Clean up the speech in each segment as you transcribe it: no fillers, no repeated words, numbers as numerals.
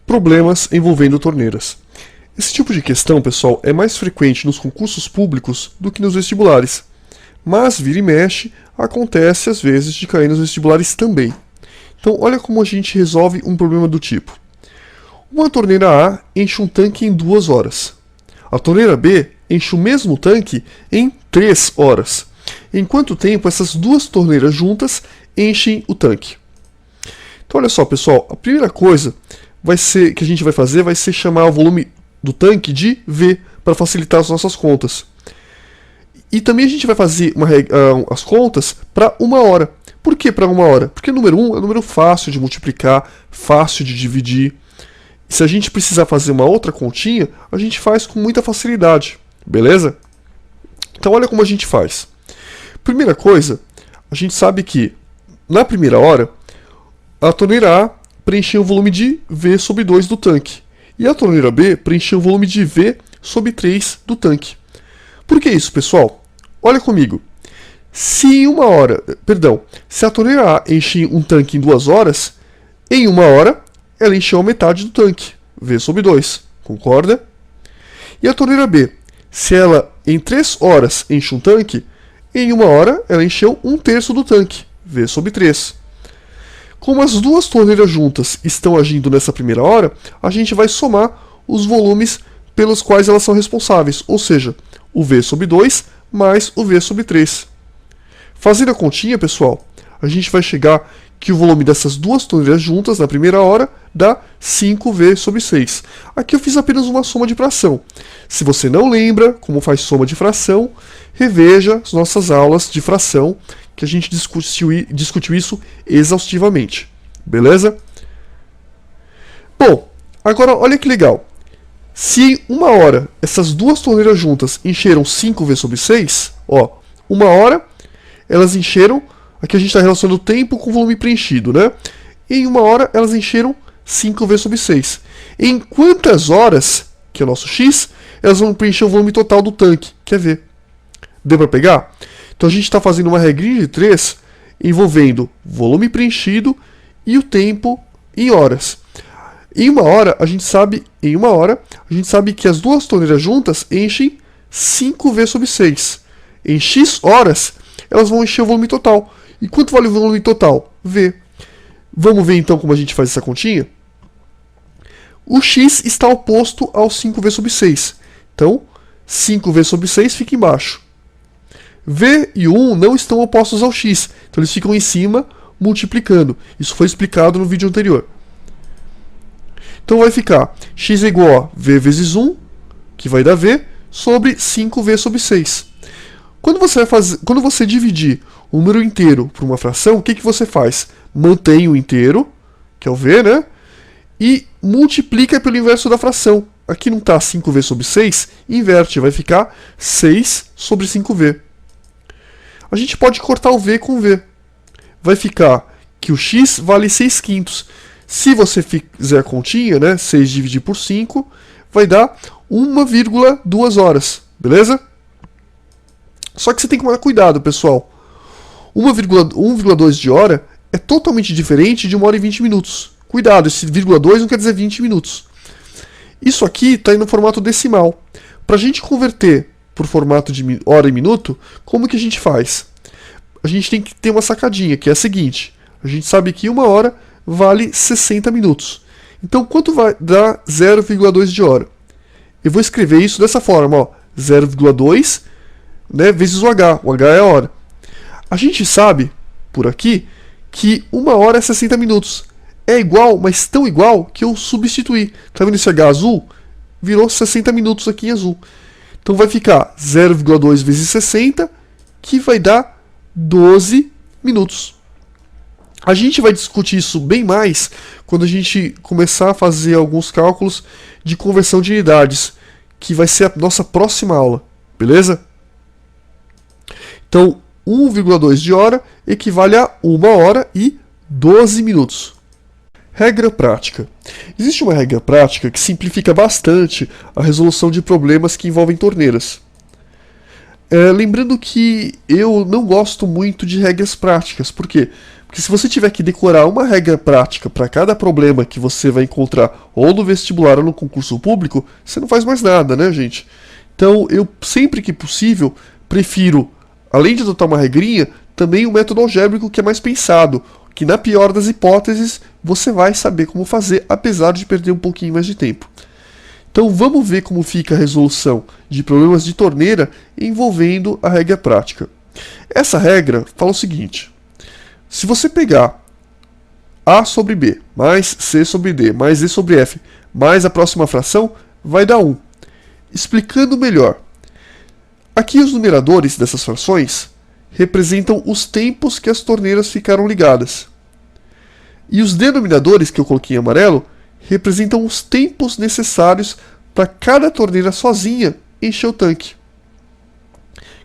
Problemas envolvendo torneiras. Esse tipo de questão, pessoal, é mais frequente nos concursos públicos do que nos vestibulares. Mas, vira e mexe, acontece às vezes de cair nos vestibulares também. Então, olha como a gente resolve um problema do tipo. Uma torneira A enche um tanque em 2 horas. A torneira B enche o mesmo tanque em 3 horas. Em quanto tempo essas duas torneiras juntas enchem o tanque? Então, olha só, pessoal, a primeira coisa que a gente vai fazer vai ser chamar o volume do tanque de V, para facilitar as nossas contas. E também a gente vai fazer as contas para 1 hora. Por que para 1 hora? Porque o número 1 é um número fácil de multiplicar, fácil de dividir. E se a gente precisar fazer uma outra continha, a gente faz com muita facilidade, beleza? Então olha como a gente faz. Primeira coisa, a gente sabe que na primeira hora, a torneira A preencheu o volume de V sobre 2 do tanque. E a torneira B preencheu o volume de V sobre 3 do tanque. Por que isso, pessoal? Olha comigo. Se a torneira A enche um tanque em 2 horas, em 1 hora ela encheu a metade do tanque, V sobre 2. Concorda? E a torneira B, se ela em 3 horas enche um tanque, em 1 hora ela encheu 1/3 do tanque, V sobre 3. Como as duas torneiras juntas estão agindo nessa primeira hora, a gente vai somar os volumes pelos quais elas são responsáveis, ou seja, o V sobre 2 mais o V sobre 3. Fazendo a continha, pessoal, a gente vai chegar que o volume dessas duas torneiras juntas na primeira hora dá 5V sobre 6. Aqui eu fiz apenas uma soma de fração. Se você não lembra como faz soma de fração, reveja as nossas aulas de fração, que a gente discutiu isso exaustivamente. Beleza? Bom, agora olha que legal. Se em 1 hora essas duas torneiras juntas encheram 5V sobre 6, ó, 1 hora elas encheram, aqui a gente está relacionando o tempo com o volume preenchido, né? Em 1 hora elas encheram 5V sobre 6. Em quantas horas, que é o nosso x, elas vão preencher o volume total do tanque, que é V. Deu para pegar? Então a gente está fazendo uma regrinha de 3 envolvendo volume preenchido e o tempo em horas. Em 1 hora, a gente sabe que as duas torneiras juntas enchem 5V sobre 6. Em x horas, elas vão encher o volume total. E quanto vale o volume total? V. Vamos ver então como a gente faz essa continha? O x está oposto ao 5V sobre 6. Então, 5V sobre 6 fica embaixo. V e o 1 não estão opostos ao x, então eles ficam em cima multiplicando. Isso foi explicado no vídeo anterior. Então vai ficar x é igual a V vezes 1, que vai dar V, sobre 5V sobre 6. Quando você dividir um número inteiro por uma fração, o que você faz? Mantém o inteiro, que é o V, né? E multiplica pelo inverso da fração. Aqui não está 5V sobre 6, inverte, vai ficar 6 sobre 5V. A gente pode cortar o V com V. Vai ficar que o x vale 6/5. Se você fizer a continha, né, 6 dividido por 5, vai dar 1,2 horas, beleza? Só que você tem que tomar cuidado, pessoal. 1,2 de hora é totalmente diferente de 1 hora e 20 minutos. Cuidado, esse 0,2 não quer dizer 20 minutos. Isso aqui está no formato decimal. Para a gente converter por formato de hora e minuto, como que a gente faz? A gente tem que ter uma sacadinha, que é a seguinte. A gente sabe que 1 hora vale 60 minutos. Então, quanto vai dar 0,2 de hora? Eu vou escrever isso dessa forma, ó, 0,2, né, vezes o H. O H é a hora. A gente sabe, por aqui, que 1 hora é 60 minutos. É igual, mas tão igual, que eu substituí. Tá vendo esse H azul? Virou 60 minutos aqui em azul. Então vai ficar 0,2 vezes 60, que vai dar 12 minutos. A gente vai discutir isso bem mais quando a gente começar a fazer alguns cálculos de conversão de unidades, que vai ser a nossa próxima aula, beleza? Então, 1,2 de hora equivale a 1 hora e 12 minutos. Regra prática. Existe uma regra prática que simplifica bastante a resolução de problemas que envolvem torneiras. Lembrando que eu não gosto muito de regras práticas. Por quê? Porque se você tiver que decorar uma regra prática para cada problema que você vai encontrar ou no vestibular ou no concurso público, você não faz mais nada, né, gente? Então, eu sempre que possível prefiro, além de adotar uma regrinha, também um método algébrico que é mais pensado, que na pior das hipóteses você vai saber como fazer, apesar de perder um pouquinho mais de tempo. Então vamos ver como fica a resolução de problemas de torneira envolvendo a regra prática. Essa regra fala o seguinte: se você pegar A sobre B, mais C sobre D, mais E sobre F, mais a próxima fração, vai dar 1. Explicando melhor, aqui os numeradores dessas frações representam os tempos que as torneiras ficaram ligadas. E os denominadores, que eu coloquei em amarelo, representam os tempos necessários para cada torneira sozinha encher o tanque.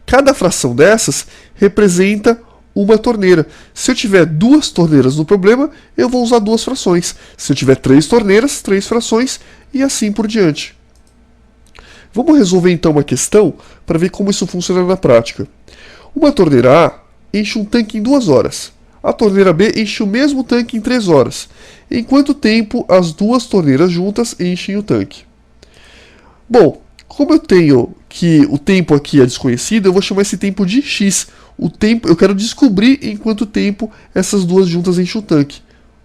Cada fração dessas representa uma torneira. Se eu tiver 2 torneiras no problema, eu vou usar 2 frações. Se eu tiver 3 torneiras, 3 frações e assim por diante. Vamos resolver então uma questão para ver como isso funciona na prática. Uma torneira A enche um tanque em 2 horas. A torneira B enche o mesmo tanque em 3 horas. Em quanto tempo as 2 torneiras juntas enchem o tanque? Bom, como eu tenho que o tempo aqui é desconhecido, eu vou chamar esse tempo de x. O tempo, eu quero descobrir em quanto tempo essas 2 juntas enchem o tanque.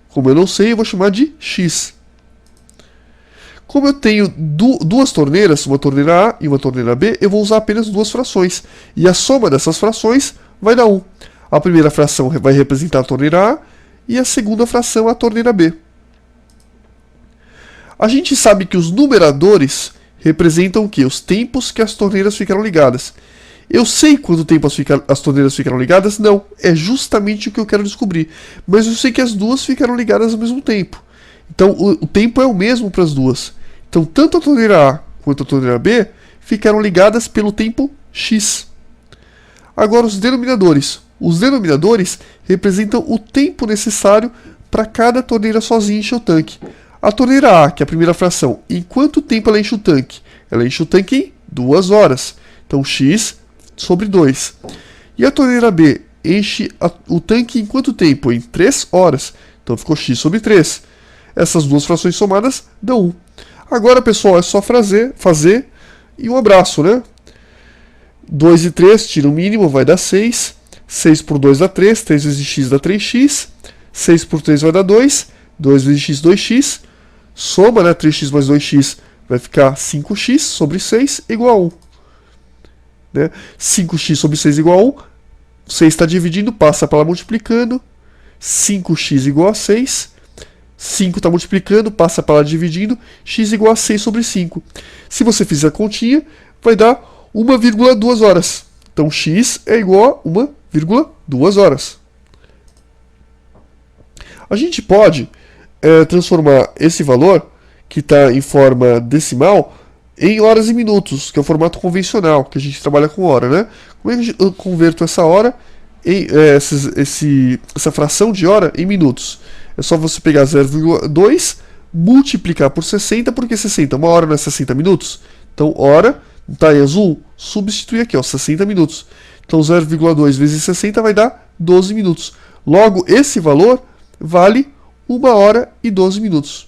Como eu não sei, eu vou chamar de x. Como eu tenho 2 torneiras, uma torneira A e uma torneira B, eu vou usar apenas 2 frações. E a soma dessas frações vai dar 1. A primeira fração vai representar a torneira A e a segunda fração a torneira B. A gente sabe que os numeradores representam o quê? Os tempos que as torneiras ficaram ligadas. Eu sei quanto tempo as torneiras ficaram ligadas? Não, é justamente o que eu quero descobrir. Mas eu sei que as duas ficaram ligadas ao mesmo tempo. Então o tempo é o mesmo para as duas. Então tanto a torneira A quanto a torneira B ficaram ligadas pelo tempo x. Agora os denominadores. Os denominadores representam o tempo necessário para cada torneira sozinha encher o tanque. A torneira A, que é a primeira fração, em quanto tempo ela enche o tanque? Ela enche o tanque em 2 horas. Então x sobre 2. E a torneira B enche o tanque em quanto tempo? Em 3 horas. Então ficou x sobre 3. Essas duas frações somadas dão 1. Agora, pessoal, é só fazer e um abraço, né? 2 e 3, tira o mínimo, vai dar 6. 6 por 2 dá 3, 3 vezes x dá 3x. 6 por 3 vai dar 2. 2 vezes x, 2x. Soma, né? 3x mais 2x vai ficar 5x sobre 6 igual a 1. Né? 5x sobre 6 igual a 1. 6 está dividindo, passa para lá multiplicando. 5x igual a 6. 5 está multiplicando, passa para lá dividindo. X igual a 6 sobre 5. Se você fizer a continha, vai dar 1,2 horas. Então x é igual a 1,2 horas. A gente pode transformar esse valor, que está em forma decimal, em horas e minutos, que é o formato convencional, que a gente trabalha com hora, né? Como é que eu converto essa hora, essa fração de hora, em minutos? É só você pegar 0,2, multiplicar por 60, porque 60, uma hora não é 60 minutos? Então, hora, está em azul, substitui aqui, ó, 60 minutos. Então, 0,2 vezes 60 vai dar 12 minutos. Logo, esse valor vale 1 hora e 12 minutos.